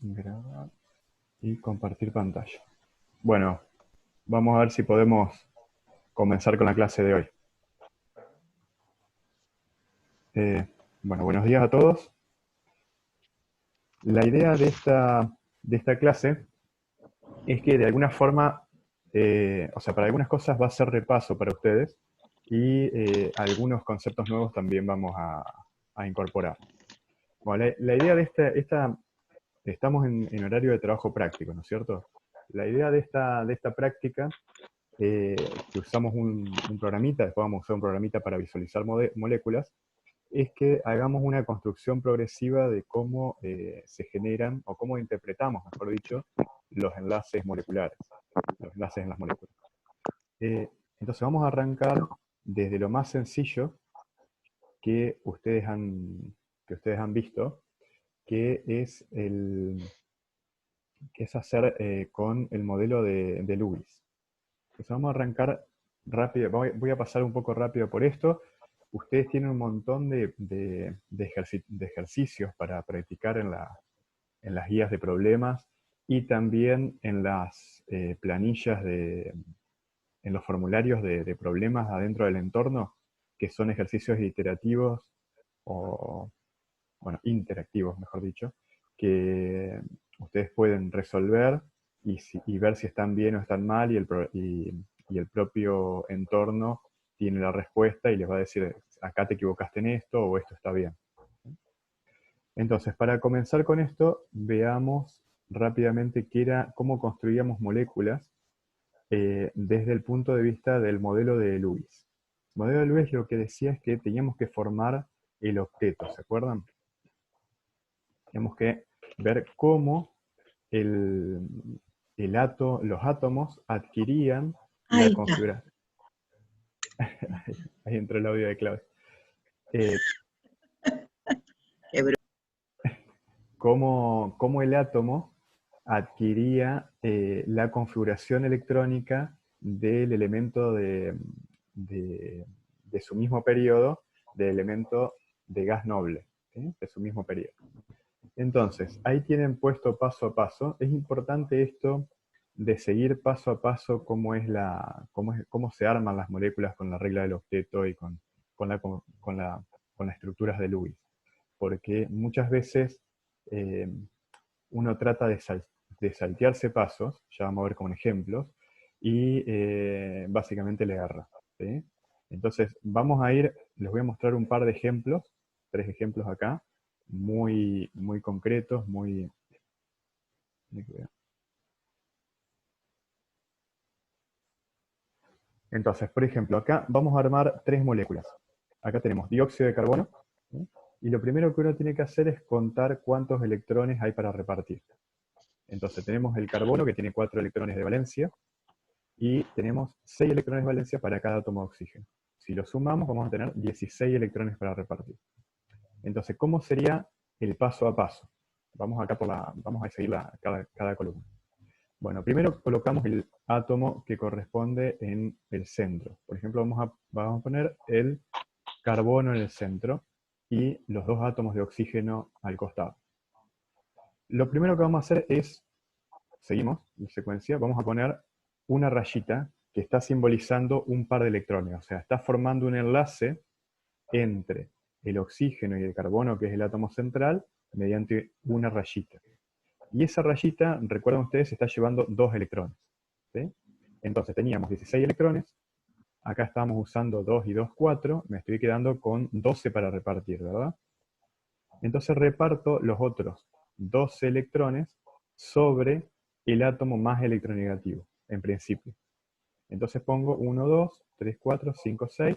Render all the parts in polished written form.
Grabar y compartir pantalla. Bueno, vamos a ver si podemos comenzar con la clase de hoy. Bueno, buenos días a todos. La idea de esta clase es que de alguna forma, o sea, para algunas cosas va a ser repaso para ustedes y algunos conceptos nuevos también vamos a incorporar. Bueno, la idea de estamos en horario de trabajo práctico, ¿no es cierto? La idea de esta práctica, que usamos un programita, después vamos a usar un programita para visualizar moléculas, es que hagamos una construcción progresiva de cómo se generan, o cómo interpretamos, mejor dicho, los enlaces moleculares, los enlaces en las moléculas. Entonces vamos a arrancar desde lo más sencillo que ustedes han visto, que es hacer con el modelo de Lewis. Entonces vamos a arrancar rápido, voy a pasar un poco rápido por esto. Ustedes tienen un montón de ejercicios para practicar en las guías de problemas y también en las planillas, en los formularios de problemas adentro del entorno, que son ejercicios iterativos o, bueno, interactivos, mejor dicho, que ustedes pueden resolver y ver si están bien o están mal, y el propio entorno tiene la respuesta y les va a decir, acá te equivocaste en esto o esto está bien. Entonces, para comenzar con esto, veamos rápidamente cómo construíamos moléculas desde el punto de vista del modelo de Lewis. El modelo de Lewis lo que decía es que teníamos que formar el octeto, ¿se acuerdan? Tenemos que ver cómo los átomos adquirían la Ahí está. configuración. Ahí entró el audio de Claudio. Cómo el átomo adquiría la configuración electrónica del elemento de su mismo periodo, del elemento de gas noble, ¿sí? De su mismo periodo. Entonces, ahí tienen puesto paso a paso. Es importante esto de seguir paso a paso cómo se arman las moléculas con la regla del octeto y con las estructuras de Lewis. Porque muchas veces eh, uno trata de saltearse pasos, ya vamos a ver como ejemplos, y básicamente le erra, ¿sí? Entonces, les voy a mostrar un par de ejemplos, 3 ejemplos acá, muy, muy concretos, muy... Entonces, por ejemplo, acá vamos a armar 3 moléculas. Acá tenemos dióxido de carbono, ¿sí? Y lo primero que uno tiene que hacer es contar cuántos electrones hay para repartir. Entonces tenemos el carbono, que tiene 4 electrones de valencia, y tenemos 6 electrones de valencia para cada átomo de oxígeno. Si lo sumamos, vamos a tener 16 electrones para repartir. Entonces, ¿cómo sería el paso a paso? Vamos a seguir cada columna. Bueno, primero colocamos el átomo que corresponde en el centro. Por ejemplo, vamos a poner el carbono en el centro y los 2 átomos de oxígeno al costado. Lo primero que vamos a hacer es, seguimos en secuencia, vamos a poner una rayita que está simbolizando un par de electrones, o sea, está formando un enlace entre el oxígeno y el carbono, que es el átomo central, mediante una rayita. Y esa rayita, recuerden ustedes, está llevando 2 electrones, ¿sí? Entonces teníamos 16 electrones, acá estábamos usando 2 y 2, 4, me estoy quedando con 12 para repartir, ¿verdad? Entonces reparto los otros 12 electrones sobre el átomo más electronegativo, en principio. Entonces pongo 1, 2, 3, 4, 5, 6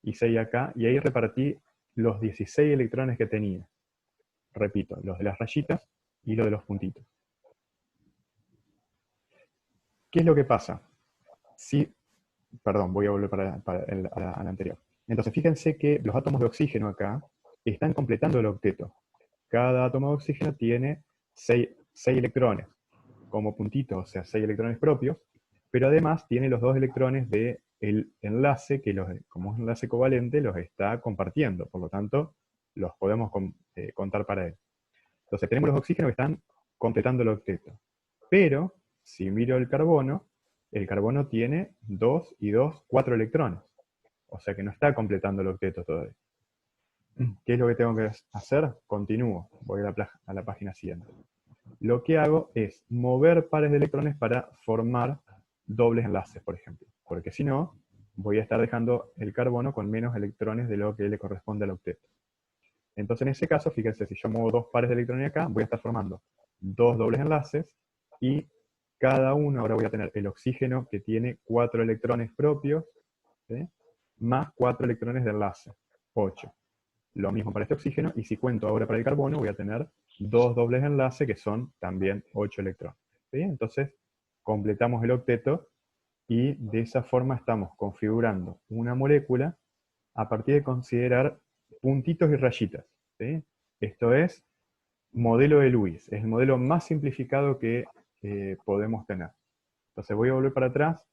y 6 acá, y ahí repartí los 16 electrones que tenía. Repito, los de las rayitas y los de los puntitos. ¿Qué es lo que pasa? Perdón, voy a volver a la anterior. Entonces, fíjense que los átomos de oxígeno acá están completando el octeto. Cada átomo de oxígeno tiene 6 electrones como puntitos, o sea, 6 electrones propios, pero además tiene los 2 electrones del enlace que, como es un enlace covalente, los está compartiendo. Por lo tanto, los podemos contar para él. Entonces tenemos los oxígenos que están completando el octeto. Pero, si miro el carbono tiene 2 y 2, 4 electrones. O sea que no está completando el octeto todavía. ¿Qué es lo que tengo que hacer? Continúo, voy a la página siguiente. Lo que hago es mover pares de electrones para formar dobles enlaces, por ejemplo. Porque si no, voy a estar dejando el carbono con menos electrones de lo que le corresponde al octeto. Entonces, en ese caso, fíjense, si yo muevo dos pares de electrones acá, voy a estar formando dos dobles enlaces y cada uno, ahora voy a tener el oxígeno que tiene 4 electrones propios, ¿sí? Más 4 electrones de enlace, 8. Lo mismo para este oxígeno, y si cuento ahora para el carbono, voy a tener dos dobles enlaces que son también 8 electrones. ¿Sí? Entonces, completamos el octeto y de esa forma estamos configurando una molécula a partir de considerar puntitos y rayitas. ¿Sí? Esto es modelo de Lewis, es el modelo más simplificado que podemos tener. Entonces voy a volver para atrás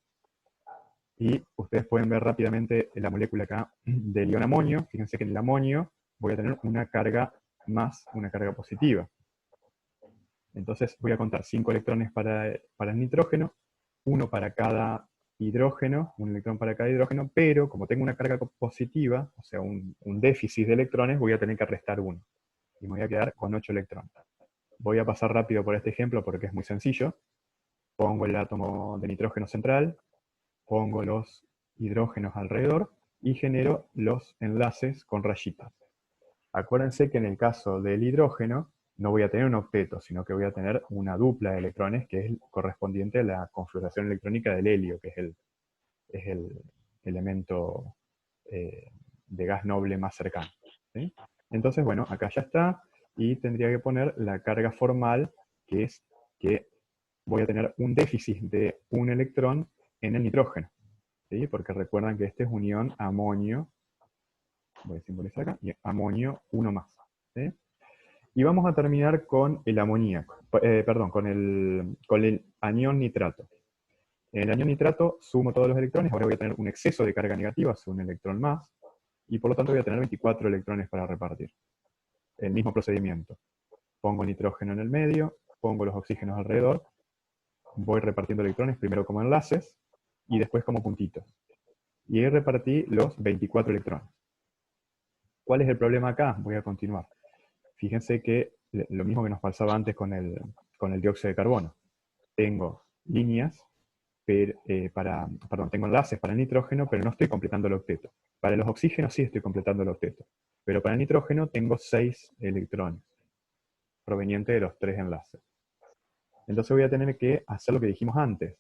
y ustedes pueden ver rápidamente la molécula acá del ion amonio. Fíjense que en el amonio voy a tener una carga más, una carga positiva. Entonces voy a contar 5 electrones para el nitrógeno, uno para cada hidrógeno, un electrón para cada hidrógeno, pero como tengo una carga positiva, o sea, un déficit de electrones, voy a tener que restar uno. Y me voy a quedar con 8 electrones. Voy a pasar rápido por este ejemplo porque es muy sencillo. Pongo el átomo de nitrógeno central, pongo los hidrógenos alrededor y genero los enlaces con rayitas. Acuérdense que en el caso del hidrógeno no voy a tener un octeto, sino que voy a tener una dupla de electrones, que es correspondiente a la configuración electrónica del helio, que es el elemento de gas noble más cercano. ¿Sí? Entonces, bueno, acá ya está, y tendría que poner la carga formal, que es que voy a tener un déficit de un electrón en el nitrógeno. ¿Sí? Porque recuerdan que este es un ion amonio, voy a simbolizar acá, y amonio 1 más. ¿Sí? Y vamos a terminar con el amoníaco, perdón, con el anión nitrato. En el anión nitrato sumo todos los electrones, ahora voy a tener un exceso de carga negativa, es un electrón más, y por lo tanto voy a tener 24 electrones para repartir. El mismo procedimiento. Pongo nitrógeno en el medio, pongo los oxígenos alrededor, voy repartiendo electrones, primero como enlaces, y después como puntitos. Y ahí repartí los 24 electrones. ¿Cuál es el problema acá? Voy a continuar. Fíjense que lo mismo que nos pasaba antes con el dióxido de carbono. Tengo líneas, tengo enlaces para el nitrógeno, pero no estoy completando el octeto. Para los oxígenos sí estoy completando el octeto. Pero para el nitrógeno tengo 6 electrones, provenientes de los 3 enlaces. Entonces voy a tener que hacer lo que dijimos antes.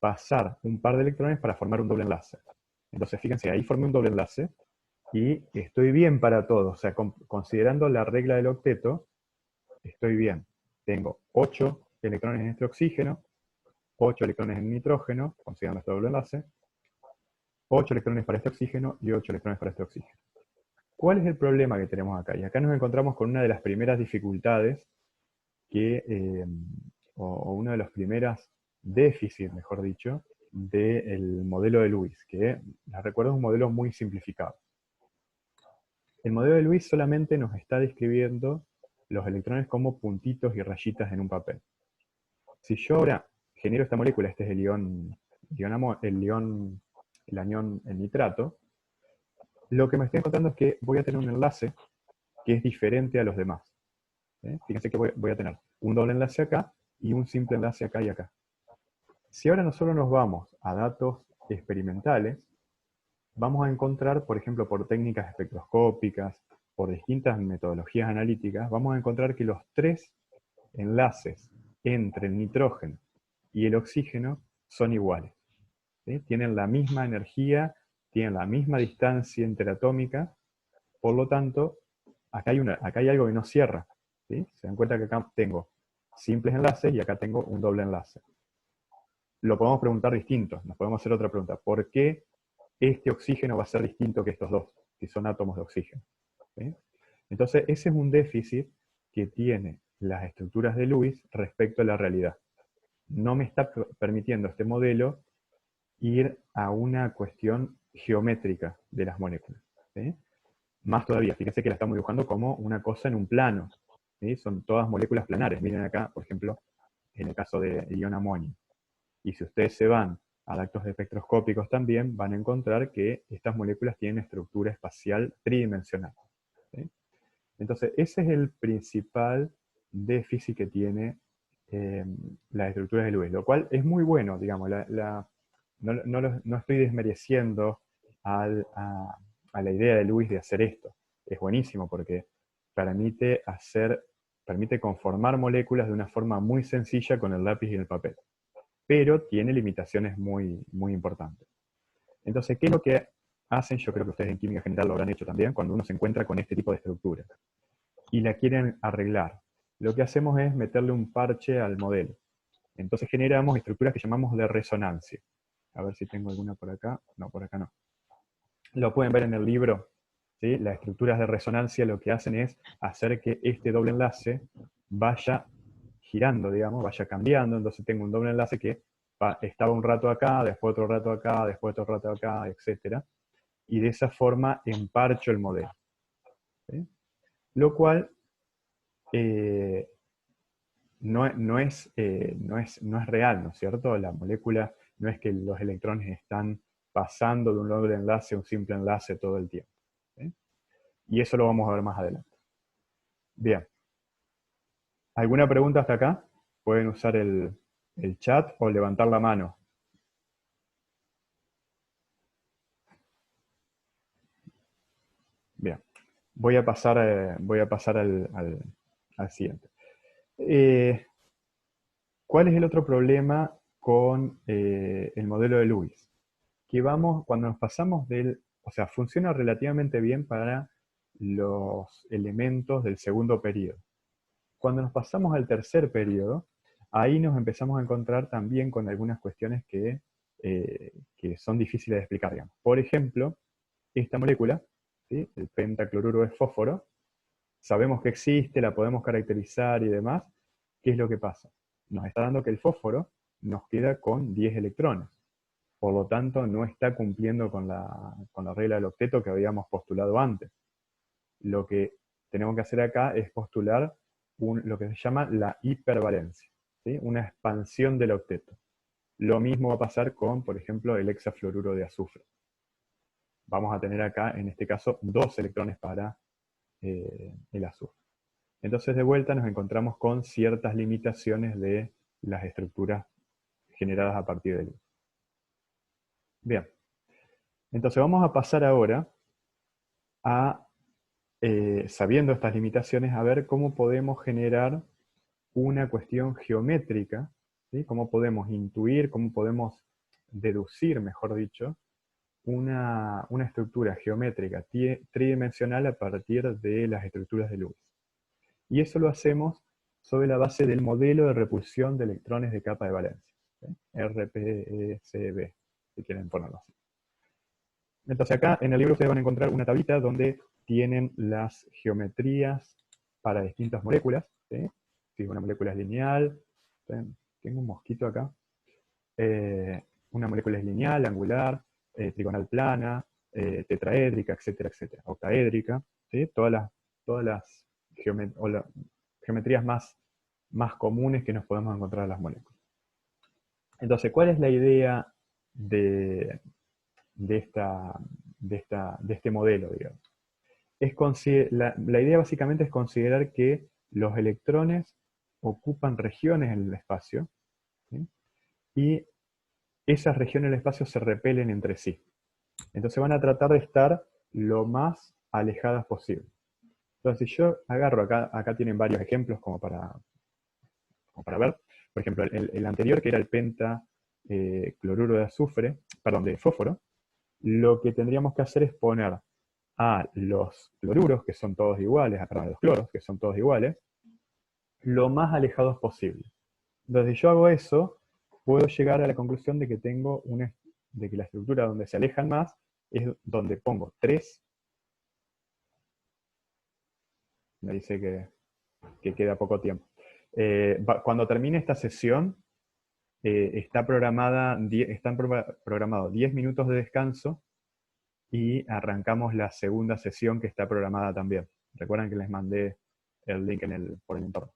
Pasar un par de electrones para formar un doble enlace. Entonces fíjense, ahí formé un doble enlace, y estoy bien para todo. O sea, considerando la regla del octeto, estoy bien. Tengo 8 electrones en este oxígeno, 8 electrones en nitrógeno, considerando este doble enlace, 8 electrones para este oxígeno y 8 electrones para este oxígeno. ¿Cuál es el problema que tenemos acá? Y acá nos encontramos con una de las primeras dificultades o una de las primeras déficits, mejor dicho, del modelo de Lewis, que les recuerdo es un modelo muy simplificado. El modelo de Lewis solamente nos está describiendo los electrones como puntitos y rayitas en un papel. Si yo ahora genero esta molécula, este es el anión nitrato, lo que me estoy encontrando es que voy a tener un enlace que es diferente a los demás. ¿Sí? Fíjense que voy a tener un doble enlace acá y un simple enlace acá y acá. Si ahora nosotros nos vamos a datos experimentales, vamos a encontrar, por ejemplo, por técnicas espectroscópicas, por distintas metodologías analíticas, vamos a encontrar que los 3 enlaces entre el nitrógeno y el oxígeno son iguales. ¿Sí? Tienen la misma energía, tienen la misma distancia interatómica, por lo tanto, acá hay algo que no cierra. ¿Sí? Se dan cuenta que acá tengo simples enlaces y acá tengo un doble enlace. Lo podemos preguntar distinto, nos podemos hacer otra pregunta. ¿Por qué este oxígeno va a ser distinto que estos dos, si son átomos de oxígeno? ¿Sí? Entonces, ese es un déficit que tiene las estructuras de Lewis respecto a la realidad. No me está permitiendo este modelo ir a una cuestión geométrica de las moléculas. ¿Sí? Más todavía, fíjense que la estamos dibujando como una cosa en un plano. ¿sí? Son todas moléculas planares. Miren acá, por ejemplo, en el caso de ion amonio. Y si ustedes se van a datos espectroscópicos también, van a encontrar que estas moléculas tienen estructura espacial tridimensional, ¿sí? Entonces, ese es el principal déficit que tiene las estructuras de Lewis, lo cual es muy bueno, digamos, no estoy desmereciendo a la idea de Lewis de hacer esto. Es buenísimo porque permite conformar moléculas de una forma muy sencilla con el lápiz y el papel, pero tiene limitaciones muy, muy importantes. Entonces, ¿qué es lo que hacen? Yo creo que ustedes en química general lo habrán hecho también, cuando uno se encuentra con este tipo de estructuras y la quieren arreglar. Lo que hacemos es meterle un parche al modelo. Entonces generamos estructuras que llamamos de resonancia. A ver si tengo alguna por acá. No, por acá no. Lo pueden ver en el libro, ¿sí? Las estructuras de resonancia lo que hacen es hacer que este doble enlace vaya girando, digamos, vaya cambiando. Entonces tengo un doble enlace que estaba un rato acá, después otro rato acá, después otro rato acá, etc. Y de esa forma emparcho el modelo, ¿sí? Lo cual no es real, ¿no es cierto? La molécula no es que los electrones están pasando de un doble enlace a un simple enlace todo el tiempo, ¿sí? Y eso lo vamos a ver más adelante. Bien. ¿Alguna pregunta hasta acá? Pueden usar el chat o levantar la mano. Bien. Voy a pasar al siguiente. ¿Cuál es el otro problema con el modelo de Lewis? Que cuando nos pasamos o sea, funciona relativamente bien para los elementos del segundo periodo. Cuando nos pasamos al tercer periodo, ahí nos empezamos a encontrar también con algunas cuestiones que son difíciles de explicar, digamos. Por ejemplo, esta molécula, ¿sí? El pentacloruro de fósforo, sabemos que existe, la podemos caracterizar y demás. ¿Qué es lo que pasa? Nos está dando que el fósforo nos queda con 10 electrones. Por lo tanto, no está cumpliendo con la regla del octeto que habíamos postulado antes. Lo que tenemos que hacer acá es postular lo que se llama la hipervalencia, ¿sí? Una expansión del octeto. Lo mismo va a pasar con, por ejemplo, el hexafluoruro de azufre. Vamos a tener acá, en este caso, 2 electrones para el azufre. Entonces, de vuelta nos encontramos con ciertas limitaciones de las estructuras generadas a partir de luz. Bien. Entonces vamos a pasar ahora a, sabiendo estas limitaciones, a ver cómo podemos generar una cuestión geométrica, ¿sí? Cómo podemos intuir, cómo podemos deducir, mejor dicho, una estructura geométrica tridimensional a partir de las estructuras de Lewis. Y eso lo hacemos sobre la base del modelo de repulsión de electrones de capa de valencia, ¿sí? RPECB, si quieren ponerlo así. Entonces acá en el libro ustedes van a encontrar una tablita donde tienen las geometrías para distintas moléculas, ¿sí? Si una molécula es lineal, tengo un mosquito acá, una molécula es lineal, angular, trigonal plana, tetraédrica, etcétera, etcétera, octaédrica, ¿sí? Todas las geometrías más comunes que nos podemos encontrar en las moléculas. Entonces, ¿cuál es la idea de este modelo, digamos? La idea básicamente es considerar que los electrones ocupan regiones en el espacio, ¿sí? Y esas regiones del espacio se repelen entre sí. Entonces van a tratar de estar lo más alejadas posible. Entonces si yo agarro, acá tienen varios ejemplos como para ver. Por ejemplo, el anterior, que era el pentacloruro de azufre, perdón, de fósforo, lo que tendríamos que hacer es poner a los cloruros, que son todos iguales, a los cloros, que son todos iguales, lo más alejados posible. Entonces, si yo hago eso, puedo llegar a la conclusión de que de que la estructura donde se alejan más es donde pongo 3. Me dice que queda poco tiempo. Cuando termine esta sesión, están programados 10 minutos de descanso y arrancamos la segunda sesión que está programada también. Recuerdan que les mandé el link por el entorno.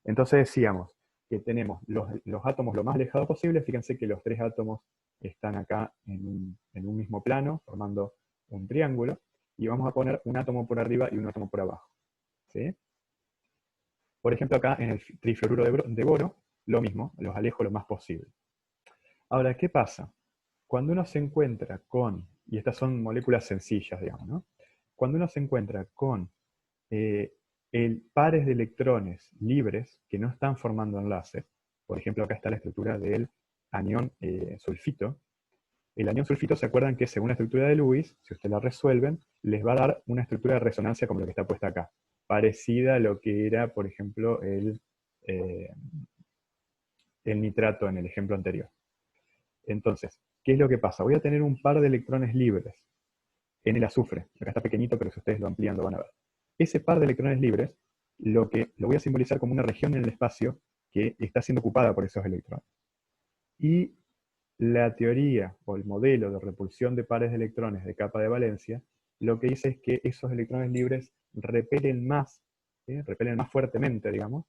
Entonces decíamos que tenemos los átomos lo más alejados posible. Fíjense que los tres átomos están acá en un mismo plano, formando un triángulo, y vamos a poner un átomo por arriba y un átomo por abajo, ¿sí? Por ejemplo, acá en el trifluoruro de boro, lo mismo, los alejo lo más posible. Ahora, ¿qué pasa? Cuando uno se encuentra con, y estas son moléculas sencillas, digamos, ¿no? Cuando uno se encuentra con pares de electrones libres que no están formando enlaces, por ejemplo, acá está la estructura del anión sulfito. El anión sulfito, ¿se acuerdan que según la estructura de Lewis, si ustedes la resuelven, les va a dar una estructura de resonancia como la que está puesta acá, parecida a lo que era, por ejemplo, eh, el nitrato en el ejemplo anterior. Entonces, ¿qué es lo que pasa? Voy a tener un par de electrones libres en el azufre. Acá está pequeñito, pero si ustedes lo amplían lo van a ver. Ese par de electrones libres, lo voy a simbolizar como una región en el espacio que está siendo ocupada por esos electrones. Y la teoría o el modelo de repulsión de pares de electrones de capa de valencia, lo que dice es que esos electrones libres repelen más, ¿sí? Repelen más fuertemente, digamos,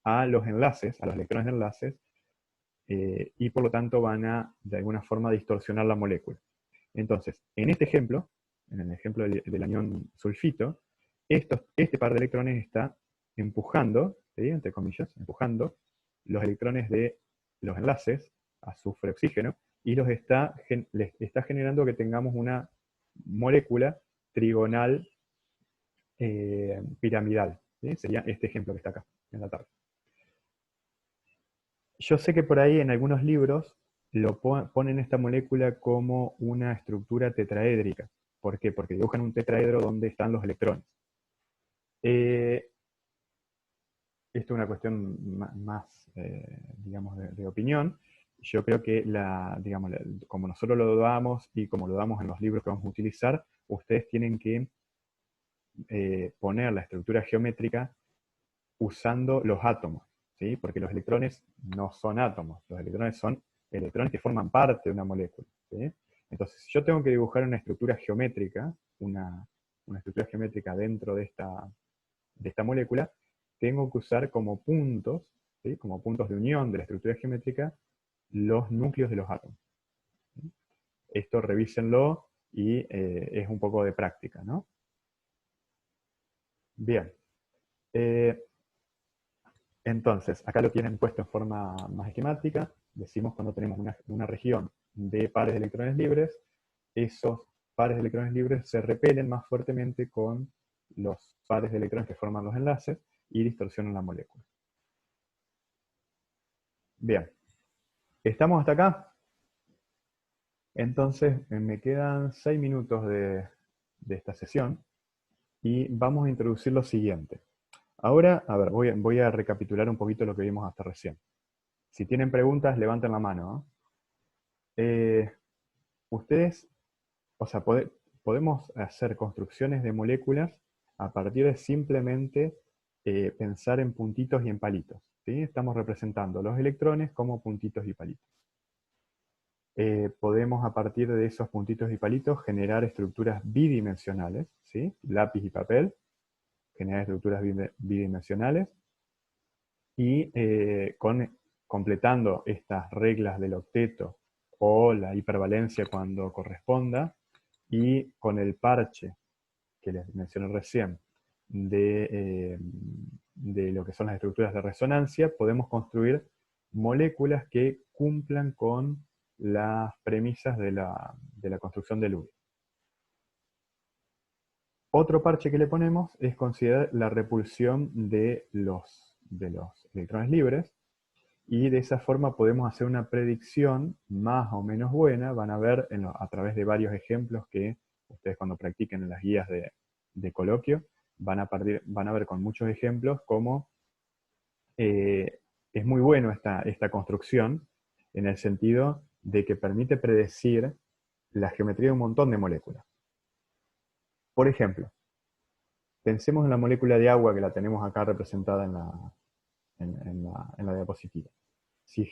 a los enlaces, a los electrones de enlaces, y por lo tanto van a, de alguna forma, distorsionar la molécula. Entonces, en este ejemplo, en el ejemplo del anión sulfito, este par de electrones está empujando, ¿sí? Entre comillas, empujando los electrones de los enlaces, azufre, oxígeno, y les está generando que tengamos una molécula trigonal piramidal, ¿sí? Sería este ejemplo que está acá, en la tabla. Yo sé que por ahí en algunos libros ponen esta molécula como una estructura tetraédrica. ¿Por qué? Porque dibujan un tetraedro donde están los electrones. Esto es una cuestión más, digamos, de opinión. Yo creo que, digamos, como nosotros lo damos y como lo damos en los libros que vamos a utilizar, ustedes tienen que poner la estructura geométrica usando los átomos, ¿sí? Porque los electrones no son átomos, los electrones son electrones que forman parte de una molécula, ¿sí? Entonces, si yo tengo que dibujar una estructura geométrica, una estructura geométrica dentro de esta molécula, tengo que usar como puntos, ¿sí? Como puntos de unión de la estructura geométrica, los núcleos de los átomos. ¿Sí? Esto revísenlo y es un poco de práctica, ¿no? Bien. Entonces, acá lo tienen puesto en forma más esquemática. Decimos cuando tenemos una región de pares de electrones libres, esos pares de electrones libres se repelen más fuertemente con los pares de electrones que forman los enlaces y distorsionan la molécula. Bien, ¿estamos hasta acá? Entonces, me quedan 6 minutos de esta sesión y vamos a introducir lo siguiente. Ahora, a ver, voy a recapitular un poquito lo que vimos hasta recién. Si tienen preguntas, levanten la mano, ¿no? Ustedes, o sea, podemos hacer construcciones de moléculas a partir de simplemente pensar en puntitos y en palitos, ¿sí? Estamos representando los electrones como puntitos y palitos. Podemos a partir de esos puntitos y palitos generar estructuras bidimensionales, ¿sí? Lápiz y papel, generar estructuras bidimensionales, y completando estas reglas del octeto o la hipervalencia cuando corresponda, y con el parche que les mencioné recién de lo que son las estructuras de resonancia, podemos construir moléculas que cumplan con las premisas de la construcción de Lewis. Otro parche que le ponemos es considerar la repulsión de los electrones libres, y de esa forma podemos hacer una predicción más o menos buena. Van a ver a través de varios ejemplos que ustedes cuando practiquen en las guías de coloquio, van a ver con muchos ejemplos cómo es muy bueno esta construcción, en el sentido de que permite predecir la geometría de un montón de moléculas. Por ejemplo, pensemos en la molécula de agua que la tenemos acá representada en la diapositiva. Si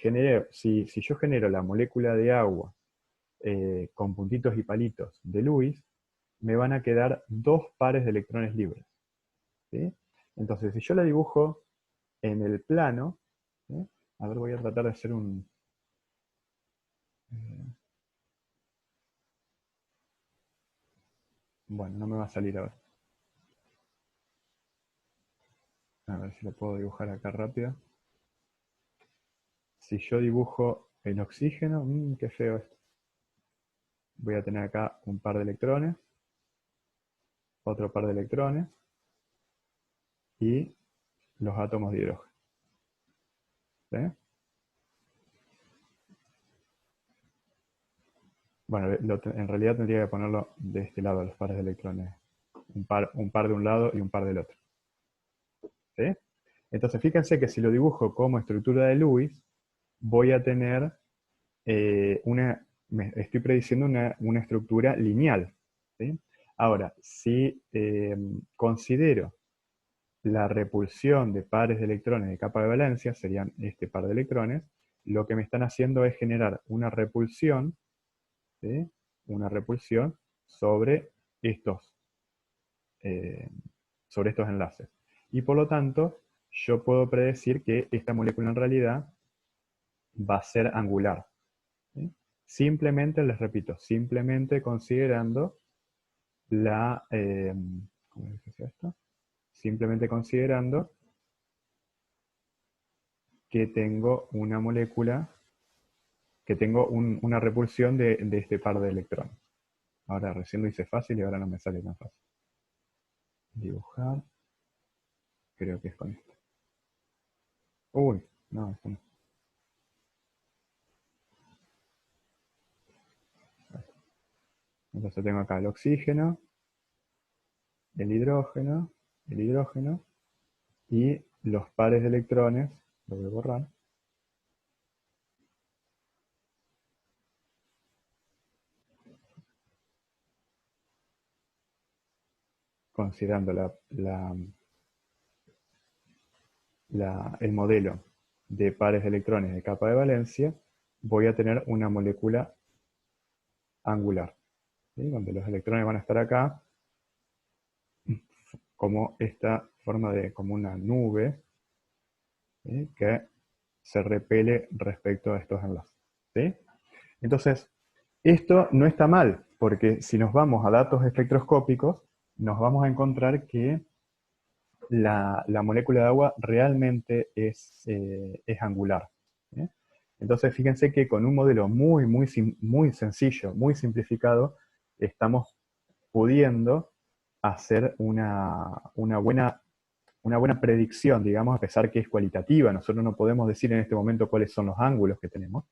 yo genero la molécula de agua con puntitos y palitos de Lewis, me van a quedar dos pares de electrones libres, ¿sí? Entonces, si yo la dibujo en el plano, ¿sí? A ver, voy a tratar de hacer un... bueno, no me va a salir ahora. A ver si lo puedo dibujar acá rápido. Si yo dibujo el oxígeno, qué feo esto. Voy a tener acá un par de electrones, otro par de electrones y los átomos de hidrógeno. ¿Sí? Bueno, en realidad tendría que ponerlo de este lado, los pares de electrones. Un par de un lado y un par del otro. ¿Sí? Entonces, fíjense que si lo dibujo como estructura de Lewis, voy a tener estoy prediciendo una estructura lineal. ¿Sí? Ahora, si considero la repulsión de pares de electrones de capa de valencia, serían este par de electrones, lo que me están haciendo es generar una repulsión, ¿sí? Una repulsión sobre estos, eh, sobre estos enlaces. Y por lo tanto, yo puedo predecir que esta molécula en realidad va a ser angular. ¿Sí? Simplemente, les repito, simplemente considerando la... ¿cómo se dice esto? Simplemente considerando que tengo una molécula, que tengo una repulsión de este par de electrones. Ahora recién lo hice fácil y ahora no me sale tan fácil. Dibujar. Creo que es con esto. Uy, no, esto no. Entonces tengo acá el oxígeno, el hidrógeno y los pares de electrones, lo voy a borrar, considerando el modelo de pares de electrones de capa de valencia, voy a tener una molécula angular, ¿sí? Donde los electrones van a estar acá, como esta forma de, como una nube, ¿sí? Que se repele respecto a estos enlaces. ¿Sí? Entonces, esto no está mal, porque si nos vamos a datos espectroscópicos, nos vamos a encontrar que la molécula de agua realmente es angular. ¿Sí? Entonces, fíjense que con un modelo muy sencillo, muy simplificado, estamos pudiendo hacer una buena predicción, digamos, a pesar que es cualitativa. Nosotros no podemos decir en este momento cuáles son los ángulos que tenemos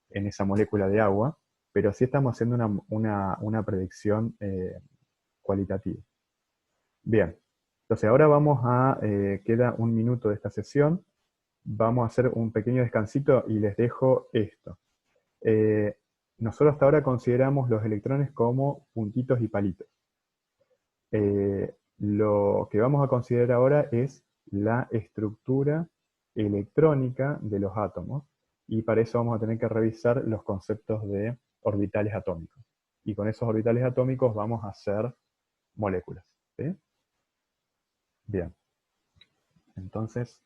en esa molécula de agua, pero sí estamos haciendo una predicción cualitativa. Bien, entonces ahora queda un minuto de esta sesión, vamos a hacer un pequeño descansito y les dejo esto. Eh, Nosotros hasta ahora consideramos los electrones como puntitos y palitos. Lo que vamos a considerar ahora es la estructura electrónica de los átomos, y para eso vamos a tener que revisar los conceptos de orbitales atómicos. Y con esos orbitales atómicos vamos a hacer moléculas. ¿Sí? Bien, entonces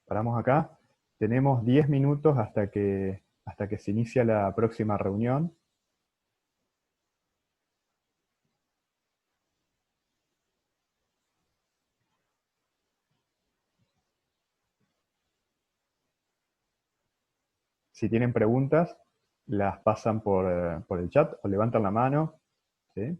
paramos acá. Tenemos 10 minutos hasta que se inicia la próxima reunión. Si tienen preguntas, las pasan por el chat o levantan la mano. ¿Sí?